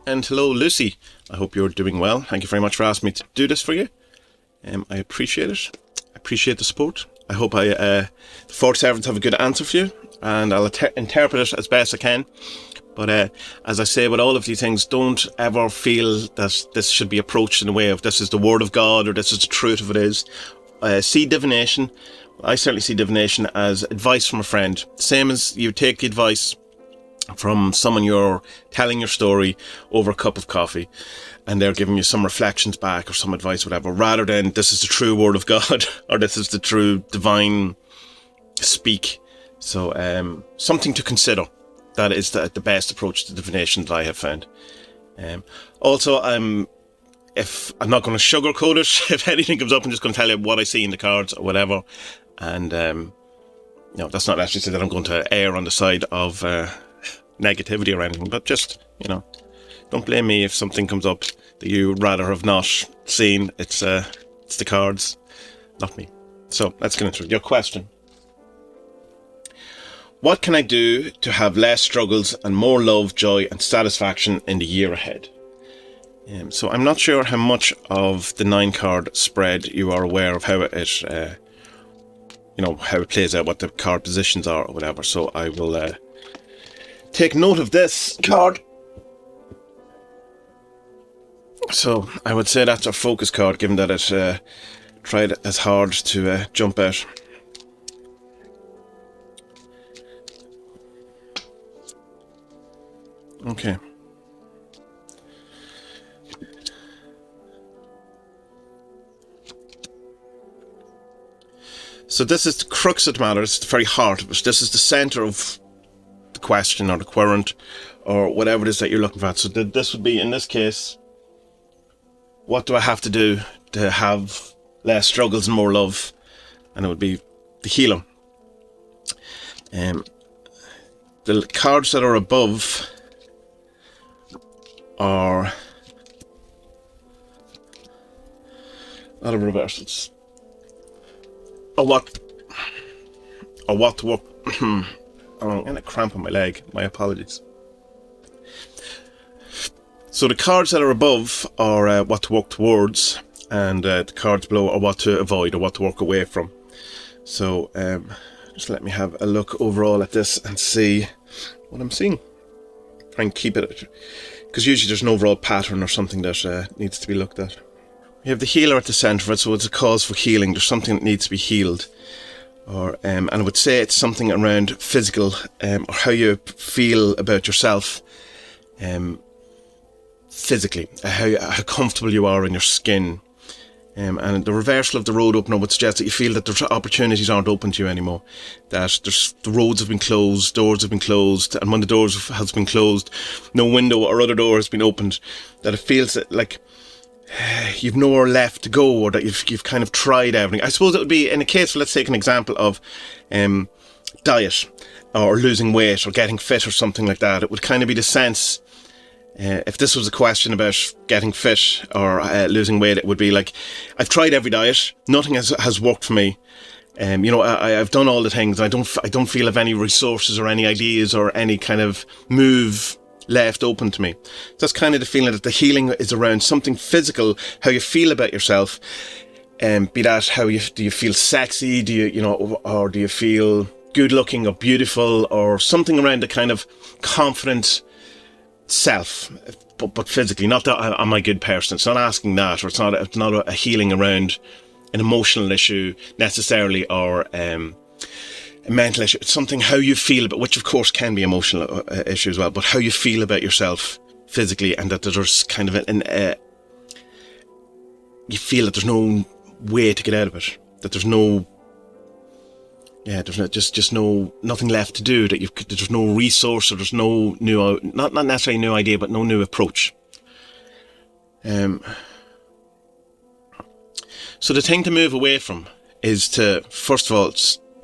and hello Lucy. I hope you're doing well. Thank you very much for asking me to do this for you. I appreciate it. I appreciate the support. I hope the four servants have a good answer for you, and I'll interpret it as best I can. But as I say with all of these things, don't ever feel that this should be approached in a way of this is the word of God or this is the truth of it is. See divination. I certainly see divination as advice from a friend. Same as you take the advice from someone you're telling your story over a cup of coffee and they're giving you some reflections back or some advice, whatever, rather than this is the true word of God or this is the true divine speak. So something to consider. That is the best approach to divination that I have found. Also, if I'm not going to sugarcoat it, if anything comes up, I'm just going to tell you what I see in the cards or whatever. And that's not actually so that I'm going to err on the side of negativity or anything, but just, don't blame me if something comes up that you would rather have not seen. It's the cards, not me. So let's get into it. Your question. What can I do to have less struggles and more love, joy and satisfaction in the year ahead? So I'm not sure how much of the 9-card spread you are aware of how it how it plays out, what the card positions are or whatever. So I will take note of this card. So I would say that's our focus card, given that it tried as hard to jump out. Okay. So this is the crux of the matter. It's the very heart of it. This is the center of the question or the querent or whatever it is that you're looking for. So this would be, in this case, what do I have to do to have less struggles and more love? And it would be the healer. The cards that are above are a lot of reversals. Or what to work. I'm getting a cramp on my leg. My apologies. So the cards that are above are what to work towards, and the cards below are what to avoid or what to walk away from. So just let me have a look overall at this and see what I'm seeing. Try and keep it, because usually there's an overall pattern or something that needs to be looked at. We have the healer at the centre of it, so it's a cause for healing. There's something that needs to be healed. Or and I would say it's something around physical, or how you feel about yourself physically, how comfortable you are in your skin. And the reversal of the road opener would suggest that you feel that the opportunities aren't open to you anymore. That the roads have been closed, doors have been closed, and when the doors has been closed, no window or other door has been opened. That it feels like you've nowhere left to go, or that you've kind of tried everything. I suppose it would be in a case, let's take an example of diet or losing weight or getting fit or something like that. It would kind of be the sense, if this was a question about getting fit or losing weight, it would be like, I've tried every diet, nothing has worked for me. I've done all the things. I don't feel I've any resources or any ideas or any kind of move left open to me. That's kind of the feeling that the healing is around something physical, how you feel about yourself, be that do you feel sexy, or do you feel good looking or beautiful, or something around the kind of confident self, but physically, not that am I a good person. It's not asking that, or it's not a healing around an emotional issue necessarily, or a mental issue. It's something how you feel about, which of course can be emotional issue as well, but how you feel about yourself physically, and that there's kind of you feel that there's no way to get out of it, that there's nothing left to do, that there's no resource, or there's no new, not necessarily new idea, but no new approach. So the thing to move away from is to, first of all,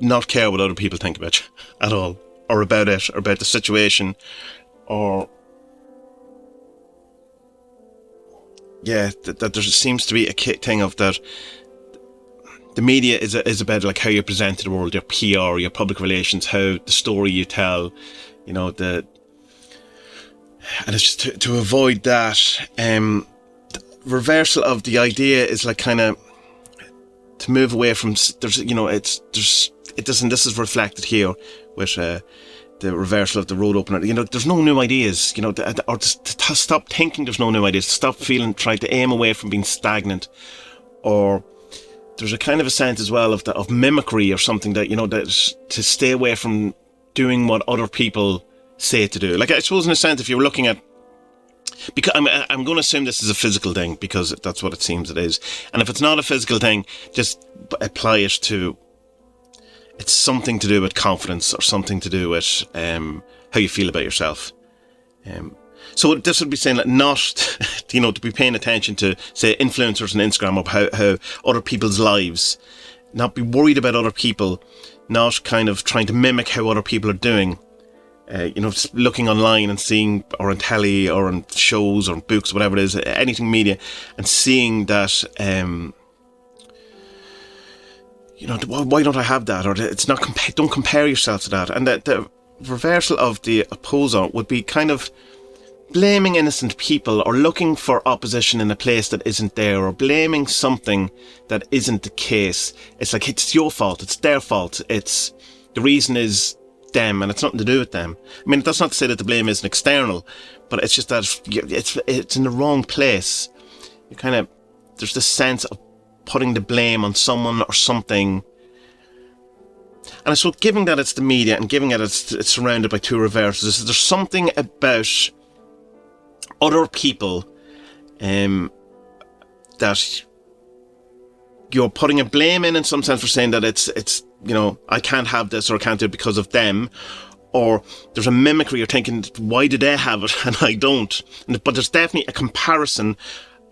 not care what other people think about you at all, or about it, or about the situation, or that there seems to be a thing of that. The media is about like how you present to the world, your PR, your public relations, how the story you tell, And it's just to avoid that. Reversal of the idea is like kind of to move away from, there's, you know, it doesn't, this is reflected here with the reversal of the road opener. You know, there's no new ideas, you know, or to stop thinking there's no new ideas, to stop trying to aim away from being stagnant. Or there's a kind of a sense as well of mimicry or something, that, you know, that to stay away from doing what other people say to do. Like, I suppose in a sense, if you're looking at, because I'm going to assume this is a physical thing, because that's what it seems it is. And if it's not a physical thing, just apply it to, it's something to do with confidence, or something to do with how you feel about yourself. So this would be saying that not, you know, to be paying attention to, say, influencers on Instagram, of how other people's lives, not be worried about other people, not kind of trying to mimic how other people are doing. You know, just looking online and seeing, or on telly, or on shows, or books, whatever it is, anything media, and seeing that, you know, why don't I have that? Or it's not, don't compare yourself to that. And the reversal of the opposer would be kind of blaming innocent people, or looking for opposition in a place that isn't there, or blaming something that isn't the case. It's like, it's your fault, it's their fault, it's, the reason is them, and it's nothing to do with them. I mean, that's not to say that the blame isn't external, but it's just that it's in the wrong place. You kind of, there's this sense of putting the blame on someone or something. And I suppose, given that it's the media, and given that it's surrounded by two reversals, there's something about other people that you're putting a blame in some sense, for saying that it's you know, I can't have this, or I can't do it because of them. Or there's a mimicry, you're thinking, why do they have it and I don't? But there's definitely a comparison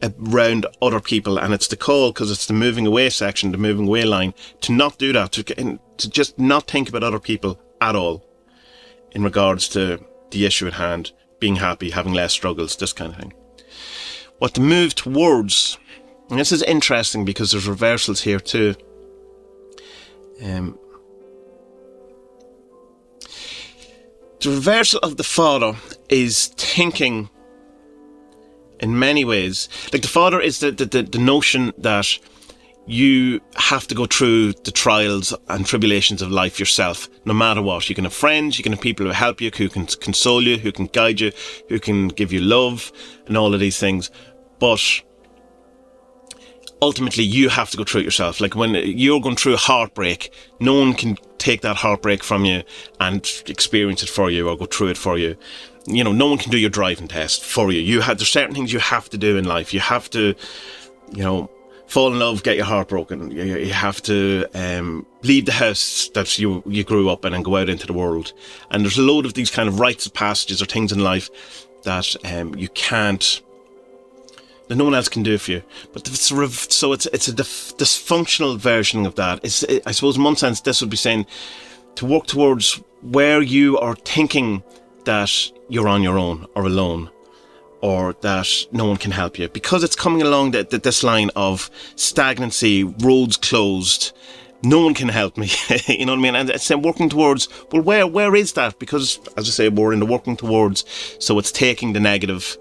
around other people, and it's the call, because it's the moving away section, the moving away line, to not do that, to just not think about other people at all in regards to the issue at hand, being happy, having less struggles, this kind of thing. What to move towards, and this is interesting because there's reversals here too. The reversal of the father is thinking, in many ways, like the father is the notion that you have to go through the trials and tribulations of life yourself, no matter what. You can have friends, you can have people who help you, who can console you, who can guide you, who can give you love, and all of these things. But ultimately, you have to go through it yourself. Like, when you're going through a heartbreak, no one can take that heartbreak from you and experience it for you, or go through it for you. You know, no one can do your driving test for you. There's certain things you have to do in life. You have to, you know, fall in love, get your heart broken. You have to leave the house that you grew up in and go out into the world. And there's a load of these kind of rites of passages, or things in life that you can't, that no one else can do for you. But it's a dysfunctional version of that. I suppose in one sense this would be saying to work towards where you are thinking that you're on your own, or alone, or that no one can help you, because it's coming along this line of stagnancy, roads closed, no one can help me. You know what I mean? And it's working towards, well, where is that? Because, as I say, we're in the working towards, so it's taking the negative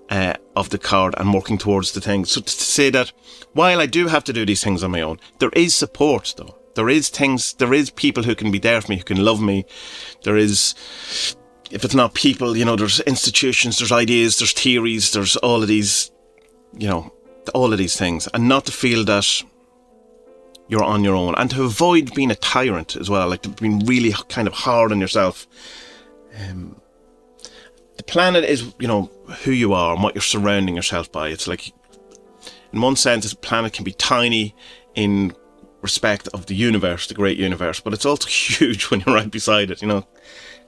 of the card and working towards the thing. So to say that while I do have to do these things on my own, there is support, though. There is people who can be there for me, who can love me. There is, if it's not people, you know, there's institutions, there's ideas, there's theories, there's all of these, you know, all of these things. And not to feel that you're on your own, and to avoid being a tyrant as well, like being really kind of hard on yourself. The planet is, you know, who you are and what you're surrounding yourself by. It's like, in one sense, the planet can be tiny in respect of the universe, the great universe, but it's also huge when you're right beside it, you know.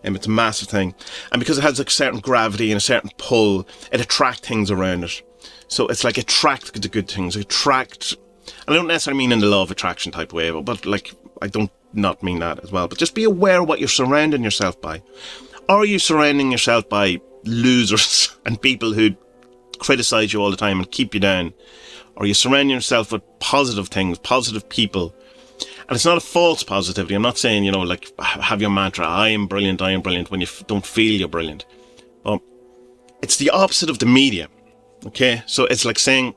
It's a massive thing. And because it has a certain gravity and a certain pull, it attracts things around it. So it's like attract the good things. Attract, I don't necessarily mean in the law of attraction type of way, but like, I don't not mean that as well. But just be aware of what you're surrounding yourself by. Are you surrounding yourself by losers and people who criticize you all the time and keep you down? Or are you surrounding yourself with positive things, positive people? And it's not a false positivity. I'm not saying, you know, like, have your mantra, I am brilliant, when you don't feel you're brilliant. But it's the opposite of the media. Okay, so it's like saying,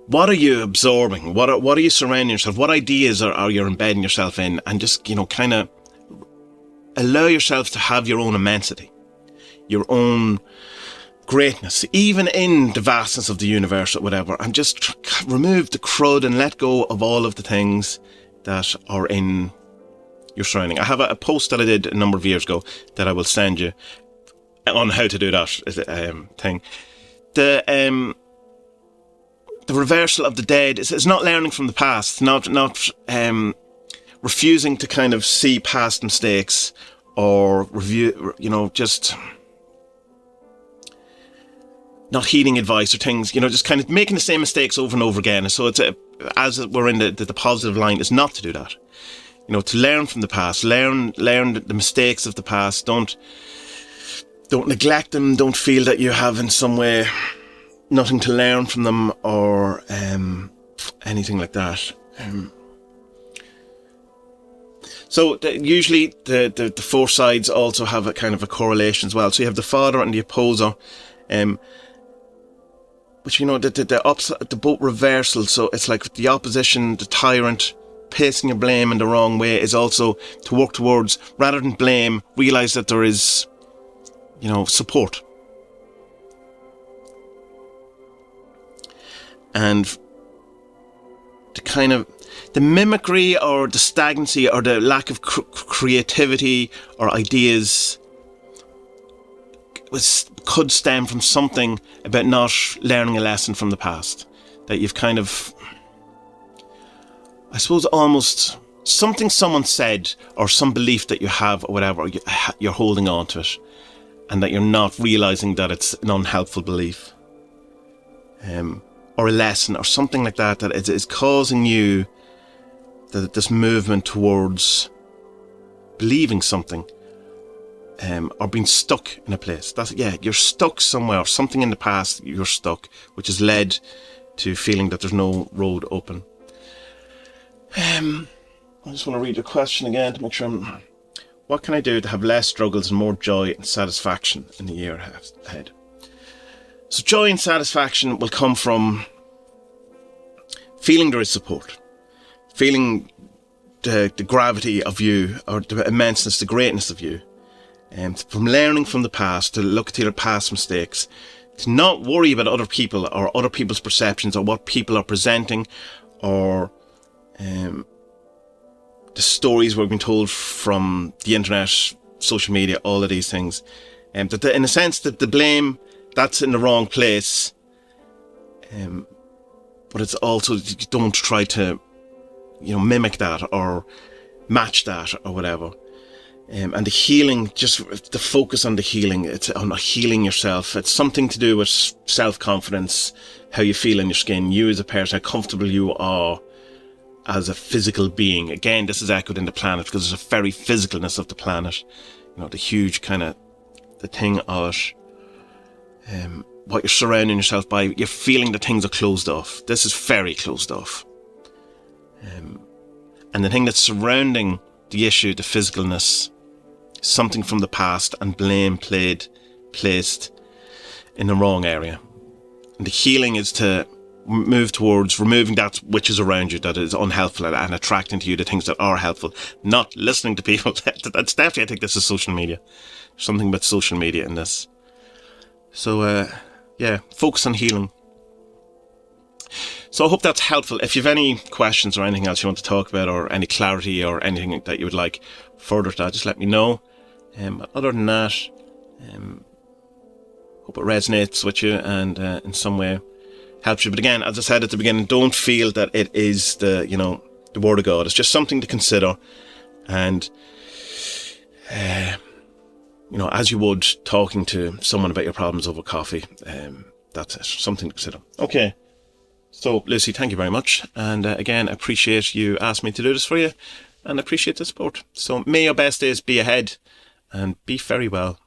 what are you absorbing? What are you surrounding yourself? What ideas are you embedding yourself in? And just, kind of allow yourself to have your own immensity, your own greatness, even in the vastness of the universe or whatever, and just remove the crud and let go of all of the things that are in your surrounding. I have a post that I did a number of years ago that I will send you on how to do that thing. The reversal of the dead is not learning from the past, not refusing to kind of see past mistakes or review, just not heeding advice or things, just kind of making the same mistakes over and over again. So it's as we're in the positive line, is not to do that. To learn from the past, learn the mistakes of the past. Don't neglect them. Don't feel that you have in some way nothing to learn from them or anything like that. So usually the four sides also have a kind of a correlation as well. So you have the father and the opposer, which the opposite, the both reversal. So it's like the opposition, the tyrant, placing your blame in the wrong way is also to work towards, rather than blame, realise that there is, support. And the mimicry or the stagnancy or the lack of creativity or ideas could stem from something about not learning a lesson from the past. That you've kind of, I suppose, almost something someone said or some belief that you have or whatever, you're holding on to it, and that you're not realising that it's an unhelpful belief. Or a lesson or something like that is causing you this movement towards believing something, or being stuck in a place. You're stuck somewhere, or something in the past you're stuck, which has led to feeling that there's no road open. I just want to read your question again to make sure what can I do to have less struggles and more joy and satisfaction in the year ahead? So joy and satisfaction will come from feeling there is support, feeling the gravity of you, or the immenseness, the greatness of you, and from learning from the past, to look to your past mistakes, to not worry about other people or other people's perceptions or what people are presenting, or the stories we've been told from the internet, social media, all of these things. That in a sense that the blame, that's in the wrong place. But it's also, don't try to, mimic that or match that or whatever. And the healing, just the focus on the healing, it's on healing yourself. It's something to do with self-confidence, how you feel in your skin, you as a person, how comfortable you are as a physical being. Again, this is echoed in the planet because there's a very physicalness of the planet. The huge kind of, the thing of it. What you're surrounding yourself by, you're feeling that things are closed off. This is very closed off. And the thing that's surrounding the issue, the physicalness, something from the past, and blame placed in the wrong area. And the healing is to move towards removing that which is around you that is unhelpful, and attracting to you the things that are helpful, not listening to people. That's definitely, I think this is social media. There's something about social media in this. So, focus on healing. So I hope that's helpful. If you have any questions or anything else you want to talk about, or any clarity or anything that you would like further to that, just let me know. Other than that, hope it resonates with you and in some way helps you. But again, as I said at the beginning, don't feel that it is the Word of God. It's just something to consider. And as you would talking to someone about your problems over coffee, that's it, something to consider. Okay, so Lucy, thank you very much, and again, appreciate you asking me to do this for you, and appreciate the support. So may your best days be ahead, and be very well.